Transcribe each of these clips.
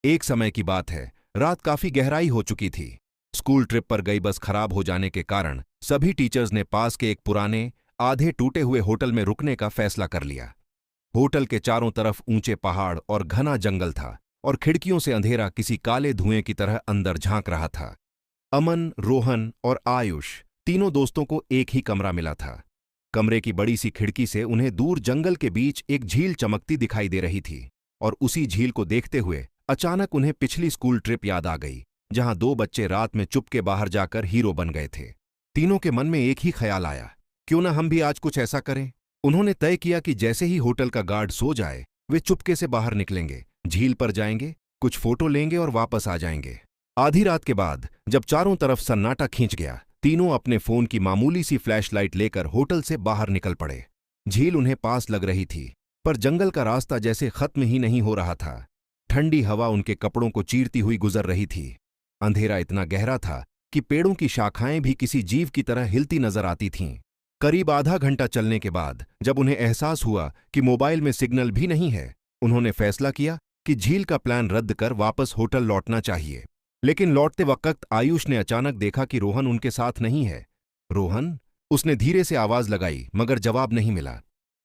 एक समय की बात है, रात काफी गहराई हो चुकी थी। स्कूल ट्रिप पर गई बस खराब हो जाने के कारण सभी टीचर्स ने पास के एक पुराने, आधे टूटे हुए होटल में रुकने का फैसला कर लिया। होटल के चारों तरफ ऊंचे पहाड़ और घना जंगल था और खिड़कियों से अंधेरा किसी काले धुएं की तरह अंदर झांक रहा था। अमन, रोहन और आयुष तीनों दोस्तों को एक ही कमरा मिला था। कमरे की बड़ी सी खिड़की से उन्हें दूर जंगल के बीच एक झील चमकती दिखाई दे रही थी और उसी झील को देखते हुए अचानक उन्हें पिछली स्कूल ट्रिप याद आ गई, जहां दो बच्चे रात में चुपके बाहर जाकर हीरो बन गए थे। तीनों के मन में एक ही ख्याल आया, क्यों ना हम भी आज कुछ ऐसा करें। उन्होंने तय किया कि जैसे ही होटल का गार्ड सो जाए वे चुपके से बाहर निकलेंगे, झील पर जाएंगे, कुछ फोटो लेंगे और वापस आ जाएंगे। आधी रात के बाद जब चारों तरफ सन्नाटा खींच गया, तीनों अपने फोन की मामूली सी फ्लैशलाइट लेकर होटल से बाहर निकल पड़े। झील उन्हें पास लग रही थी, पर जंगल का रास्ता जैसे खत्म ही नहीं हो रहा था। ठंडी हवा उनके कपड़ों को चीरती हुई गुजर रही थी। अंधेरा इतना गहरा था कि पेड़ों की शाखाएं भी किसी जीव की तरह हिलती नजर आती थीं। करीब आधा घंटा चलने के बाद जब उन्हें एहसास हुआ कि मोबाइल में सिग्नल भी नहीं है, उन्होंने फैसला किया कि झील का प्लान रद्द कर वापस होटल लौटना चाहिए। लेकिन लौटते वक्त आयुष ने अचानक देखा कि रोहन उनके साथ नहीं है। रोहन, उसने धीरे से आवाज लगाई मगर जवाब नहीं मिला।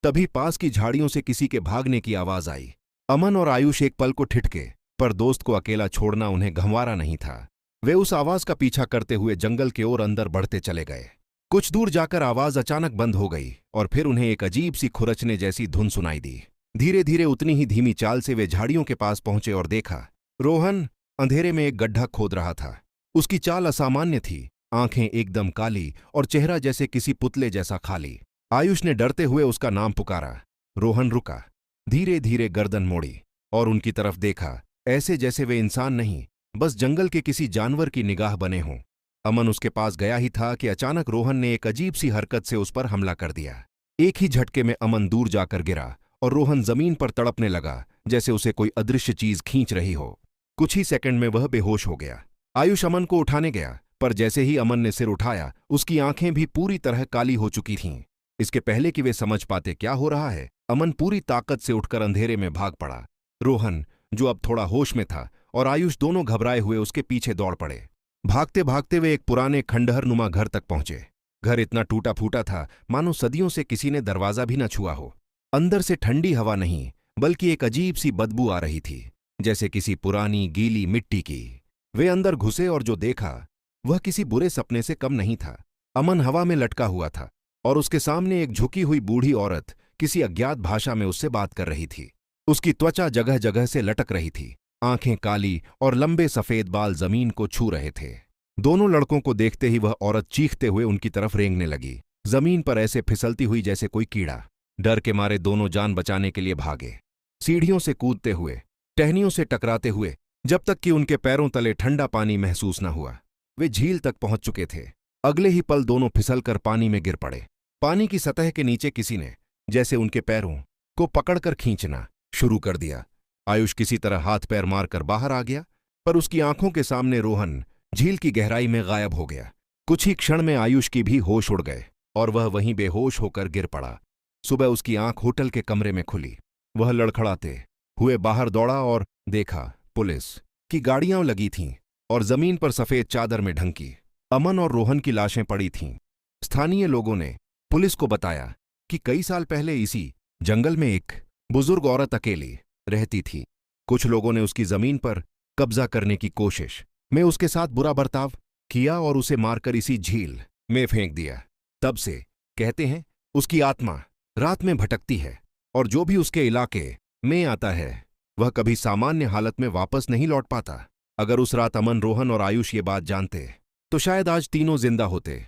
तभी पास की झाड़ियों से किसी के भागने की आवाज आई। अमन और आयुष एक पल को ठिठके, पर दोस्त को अकेला छोड़ना उन्हें गंवारा नहीं था। वे उस आवाज का पीछा करते हुए जंगल की ओर अंदर बढ़ते चले गए। कुछ दूर जाकर आवाज अचानक बंद हो गई और फिर उन्हें एक अजीब सी खुरचने जैसी धुन सुनाई दी। धीरे धीरे उतनी ही धीमी चाल से वे झाड़ियों के पास पहुंचे और देखा, रोहन अंधेरे में एक गड्ढा खोद रहा था। उसकी चाल असामान्य थी, आंखें एकदम काली और चेहरा जैसे किसी पुतले जैसा खाली। आयुष ने डरते हुए उसका नाम पुकारा। रोहन रुका, धीरे धीरे गर्दन मोड़ी और उनकी तरफ देखा, ऐसे जैसे वे इंसान नहीं, बस जंगल के किसी जानवर की निगाह बने हों। अमन उसके पास गया ही था कि अचानक रोहन ने एक अजीब सी हरकत से उस पर हमला कर दिया। एक ही झटके में अमन दूर जाकर गिरा और रोहन जमीन पर तड़पने लगा, जैसे उसे कोई अदृश्य चीज खींच रही हो। कुछ ही सेकंड में वह बेहोश हो गया। आयुष अमन को उठाने गया, पर जैसे ही अमन ने सिर उठाया, उसकी आंखें भी पूरी तरह काली हो चुकी थीं। इसके पहले कि वे समझ पाते क्या हो रहा है, अमन पूरी ताकत से उठकर अंधेरे में भाग पड़ा। रोहन, जो अब थोड़ा होश में था, और आयुष दोनों घबराए हुए उसके पीछे दौड़ पड़े। भागते भागते वे एक पुराने खंडहरनुमा घर तक पहुंचे। घर इतना टूटा फूटा था मानो सदियों से किसी ने दरवाजा भी न छुआ हो। अंदर से ठंडी हवा नहीं, बल्कि एक अजीब सी बदबू आ रही थी, जैसे किसी पुरानी गीली मिट्टी की। वे अंदर घुसे और जो देखा वह किसी बुरे सपने से कम नहीं था। अमन हवा में लटका हुआ था और उसके सामने एक झुकी हुई बूढ़ी औरत किसी अज्ञात भाषा में उससे बात कर रही थी। उसकी त्वचा जगह जगह से लटक रही थी, आंखें काली और लंबे सफेद बाल जमीन को छू रहे थे। दोनों लड़कों को देखते ही वह औरत चीखते हुए उनकी तरफ रेंगने लगी, जमीन पर ऐसे फिसलती हुई जैसे कोई कीड़ा। डर के मारे दोनों जान बचाने के लिए भागे, सीढ़ियों से कूदते हुए, टहनियों से टकराते हुए, जब तक कि उनके पैरों तले ठंडा पानी महसूस न हुआ। वे झील तक पहुंच चुके थे। अगले ही पल दोनों फिसलकर पानी में गिर पड़े। पानी की सतह के नीचे किसी ने जैसे उनके पैरों को पकड़कर खींचना शुरू कर दिया। आयुष किसी तरह हाथ पैर मारकर बाहर आ गया, पर उसकी आंखों के सामने रोहन झील की गहराई में गायब हो गया। कुछ ही क्षण में आयुष की भी होश उड़ गए और वह वहीं बेहोश होकर गिर पड़ा। सुबह उसकी आंख होटल के कमरे में खुली। वह लड़खड़ाते हुए बाहर दौड़ा और देखा पुलिस की गाड़ियां लगी थीं और जमीन पर सफेद चादर में ढंकी अमन और रोहन की लाशें पड़ी थीं। स्थानीय लोगों ने पुलिस को बताया कि कई साल पहले इसी जंगल में एक बुजुर्ग औरत अकेली रहती थी। कुछ लोगों ने उसकी जमीन पर कब्जा करने की कोशिश में उसके साथ बुरा बर्ताव किया और उसे मारकर इसी झील में फेंक दिया। तब से कहते हैं उसकी आत्मा रात में भटकती है और जो भी उसके इलाके में आता है वह कभी सामान्य हालत में वापस नहीं लौट पाता। अगर उस रात अमन, रोहन और आयुष ये बात जानते तो शायद आज तीनों जिंदा होते।